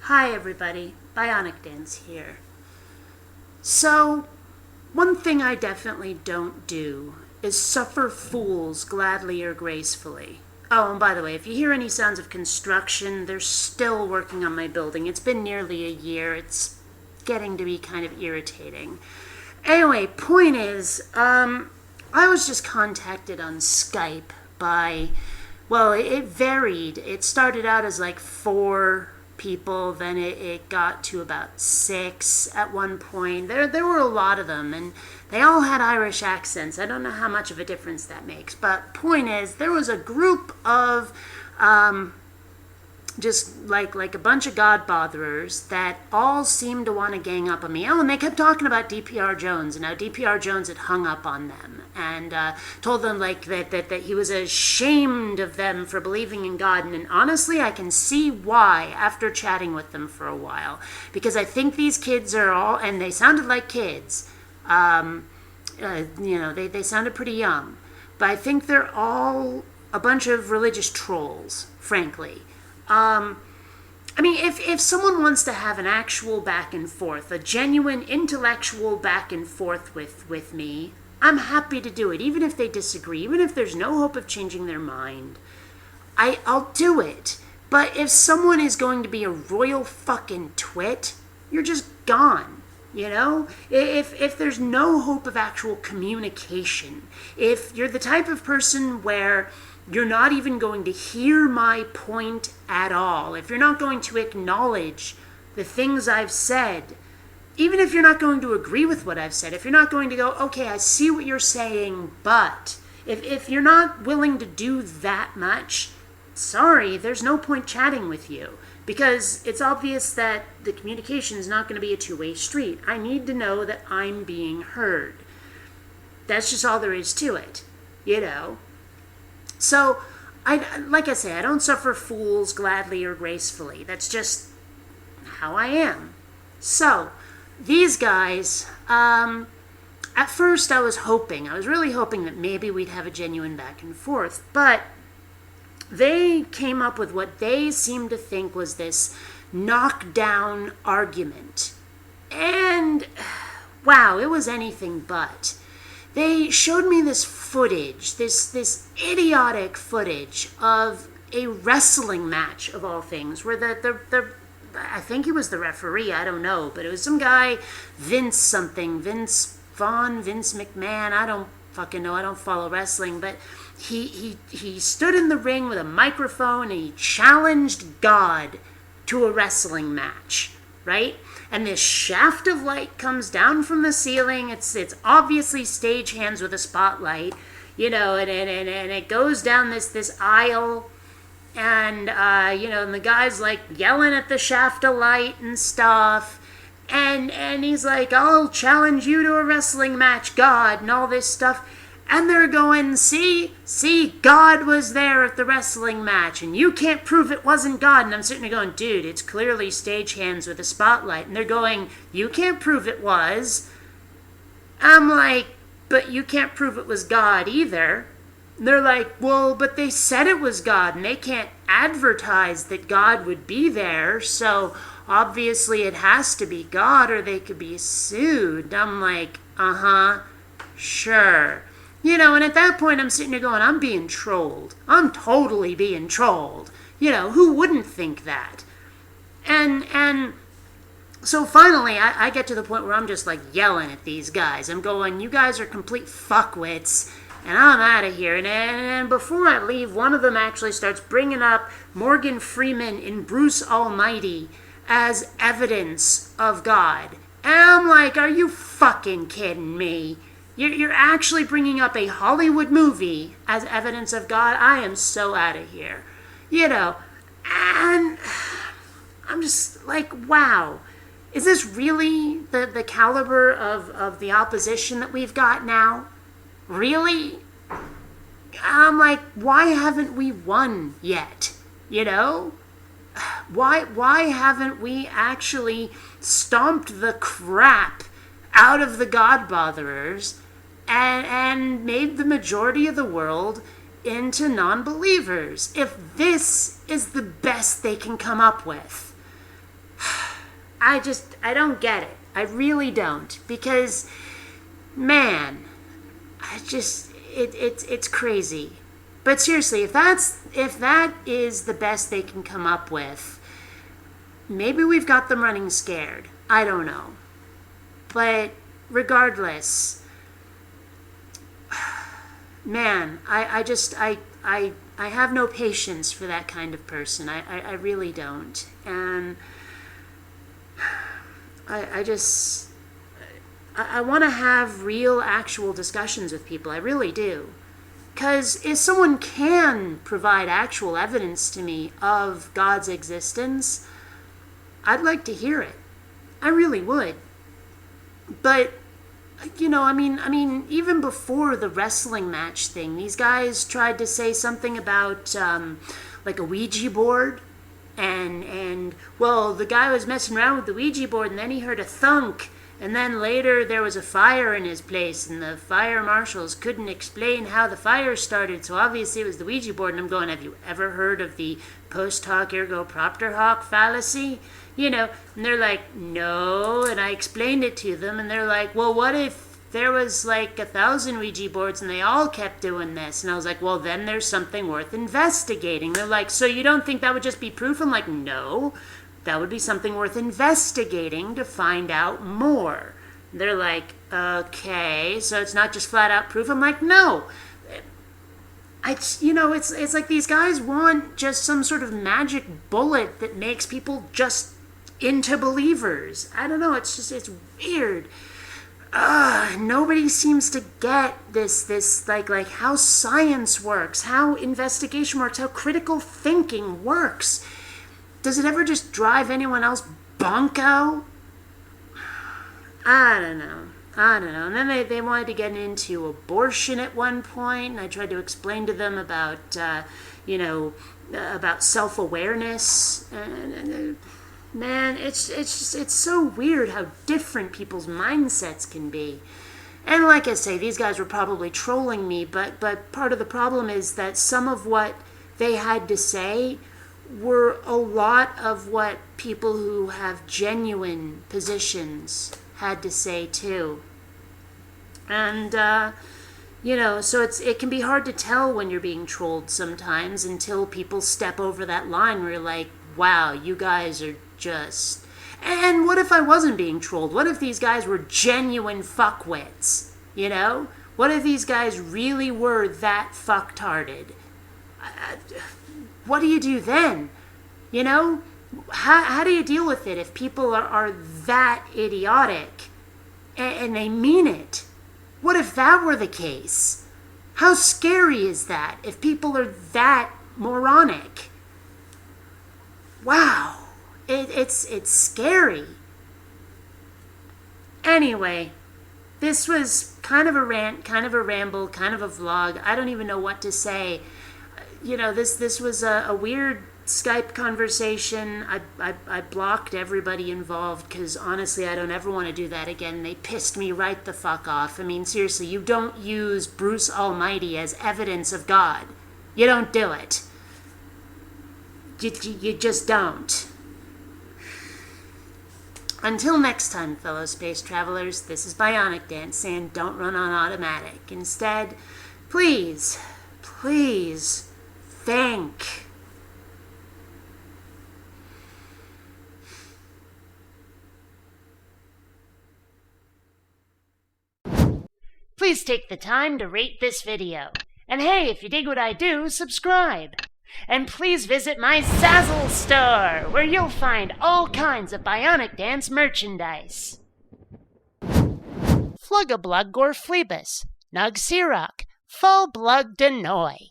Hi everybody, BionicDance here. So, one thing I definitely don't do is suffer fools gladly or gracefully. Oh, and by the way, if you hear any sounds of construction, they're still working on my building. It's been nearly a year. It's getting to be kind of irritating. Anyway, point is, I was just contacted on Skype by, well, it varied. It started out as like 4 people, then it got to about 6 at one point. There were a lot of them, and they all had Irish accents. I don't know how much of a difference that makes, but point is, there was a group of just like a bunch of God botherers that all seemed to want to gang up on me. Oh, and they kept talking about DPR Jones, and how DPR Jones had hung up on them and told them like that he was ashamed of them for believing in God. And honestly, I can see why after chatting with them for a while, because I think these kids are all, and they sounded like kids. They sounded pretty young, but I think they're all a bunch of religious trolls, frankly. If someone wants to have an actual back and forth, a genuine intellectual back and forth with me, I'm happy to do it, even if they disagree, even if there's no hope of changing their mind. I'll do it. But if someone is going to be a royal fucking twit, you're just gone. You know? If there's no hope of actual communication, if you're the type of person where you're not even going to hear my point at all, if you're not going to acknowledge the things I've said, even if you're not going to agree with what I've said, if you're not going to go, okay, I see what you're saying, but if you're not willing to do that much, sorry, there's no point chatting with you, because it's obvious that the communication is not going to be a two-way street. I need to know that I'm being heard. That's just all there is to it, you know? So, like I say, I don't suffer fools gladly or gracefully. That's just how I am. So, these guys, at first I was really hoping that maybe we'd have a genuine back and forth, but they came up with what they seemed to think was this knockdown argument. And, wow, it was anything but. They showed me this footage, this idiotic footage of a wrestling match of all things, where the I think he was the referee, I don't know, but it was some guy, Vince McMahon, I don't fucking know, I don't follow wrestling, but he stood in the ring with a microphone and he challenged God to a wrestling match, right? And this shaft of light comes down from the ceiling. It's obviously stagehands with a spotlight, you know, and it goes down this aisle, and and the guy's like yelling at the shaft of light and stuff, and he's like, I'll challenge you to a wrestling match, God, and all this stuff. And they're going, see, God was there at the wrestling match, and you can't prove it wasn't God. And I'm sitting there going, dude, it's clearly stagehands with a spotlight. And they're going, you can't prove it was. I'm like, but you can't prove it was God either. And they're like, well, but they said it was God, and they can't advertise that God would be there, so obviously it has to be God or they could be sued. I'm like, sure. You know, and at that point I'm sitting there going, I'm being trolled. I'm totally being trolled. You know, who wouldn't think that? And so finally I get to the point where I'm just like yelling at these guys. I'm going, you guys are complete fuckwits, and I'm out of here. And before I leave, one of them actually starts bringing up Morgan Freeman in Bruce Almighty as evidence of God. And I'm like, are you fucking kidding me? You're actually bringing up a Hollywood movie as evidence of God? I am so out of here. You know, and I'm just like, wow. Is this really the caliber of the opposition that we've got now? Really? I'm like, why haven't we won yet? You know? Why haven't we actually stomped the crap out of the God botherers and made the majority of the world into non-believers, if this is the best they can come up with? I don't get it. I really don't. Because, man, it's crazy. But seriously, if that is the best they can come up with, maybe we've got them running scared. I don't know. But regardless, man, I have no patience for that kind of person. I really don't. And I want to have real, actual discussions with people. I really do. Because if someone can provide actual evidence to me of God's existence, I'd like to hear it. I really would. But, I mean, even before the wrestling match thing, these guys tried to say something about, like a Ouija board. And, well, the guy was messing around with the Ouija board, and then he heard a thunk. And then later there was a fire in his place, and the fire marshals couldn't explain how the fire started, so obviously it was the Ouija board. And I'm going, have you ever heard of the post hoc ergo propter hoc fallacy? And they're like, no, and I explained it to them, and they're like, well, what if there was like 1,000 Ouija boards and they all kept doing this? And I was like, well, then there's something worth investigating. They're like, so you don't think that would just be proof? I'm like, no. That would be something worth investigating to find out more. They're like, okay, so it's not just flat out proof? I'm like, no. It's like these guys want just some sort of magic bullet that makes people just into believers. I don't know, it's weird. Nobody seems to get this like how science works, how investigation works, how critical thinking works. Does it ever just drive anyone else bonko? I don't know. And then they wanted to get into abortion at one point, and I tried to explain to them about, about self-awareness. Man, it's so weird how different people's mindsets can be. And like I say, these guys were probably trolling me, but part of the problem is that some of what they had to say were a lot of what people who have genuine positions had to say too. And, so it can be hard to tell when you're being trolled sometimes until people step over that line where you're like, wow, you guys are just... And what if I wasn't being trolled? What if these guys were genuine fuckwits? What if these guys really were that fucktarded? What do you do then? How do you deal with it if people are that idiotic and they mean it? What if that were the case? How scary is that if people are that moronic? Wow, it's scary. Anyway, this was kind of a rant, kind of a ramble, kind of a vlog. I don't even know what to say. This was a weird Skype conversation. I blocked everybody involved because honestly I don't ever want to do that again. They pissed me right the fuck off. I mean, seriously, you don't use Bruce Almighty as evidence of God. You don't do it. You just don't. Until next time, fellow space travelers, this is BionicDance saying don't run on automatic. Instead, please think. Please take the time to rate this video. And hey, if you dig what I do, subscribe. And please visit my Zazzle store, where you'll find all kinds of BionicDance merchandise. Flug-a-Blug Gorflebus, Nug Sirach, Full Blug Denoy.